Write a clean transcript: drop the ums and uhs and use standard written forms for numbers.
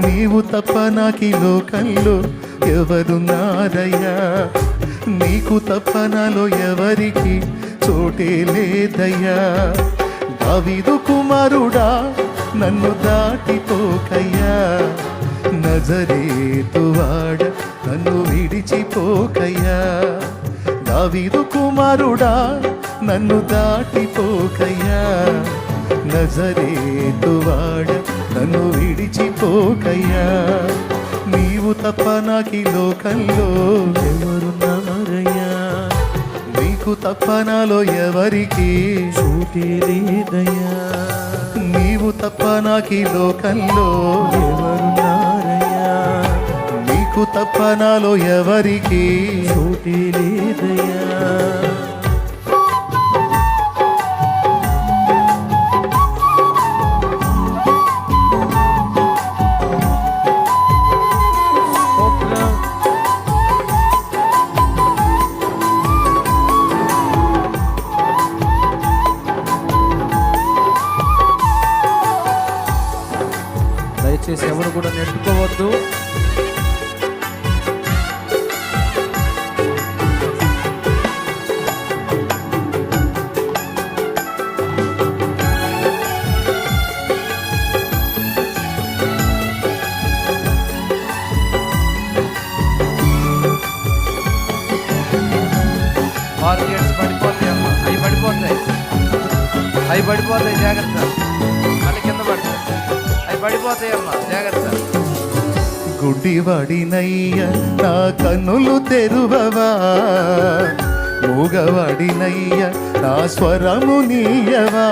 నీవు తప్ప నాకీ లోకంలో ఎవరున్నారయ్యా, నీకు తప్ప నాలో ఎవరికి చోటే లేదయ్యా. దావీదు కుమారుడా నన్ను దాటిపోకయ్యా, నజరేతువాడ నన్ను విడిచిపోకయ్యా. దావీదు కుమారుడా నన్ను దాటిపోకయ్యా, నజరేతువాడ నన్ను విడిచిపోకయ్యా. నీవు తప్ప నాకీ లోకంలో ఎవరున్నారయ్యా, నీకు తప్ప నాలో ఎవరికి చోటే లేదయ్యా. నీవు తప్ప నాకీ లోకంలో ఎవరున్నారయ్యా, నీకు తప్ప నాలో ఎవరికి చోటే లేదయ్యా. దయచేసి ఎవరు కూడా నెట్టుకోవద్దు. మార్కెట్స్ పడిపోతాయి అమ్మ, అవి పడిపోతాయి, అవి పడిపోతాయి, జాగ్రత్త. మళ్ళీ కింద పడతాయి, అవి పడిపోతాయి అమ్మ, జాగ్రత్త. గుడ్డివాడినయ్య నా కన్నులు తెరువవా, మూగవాడినయ్య నా స్వరము నీయవా.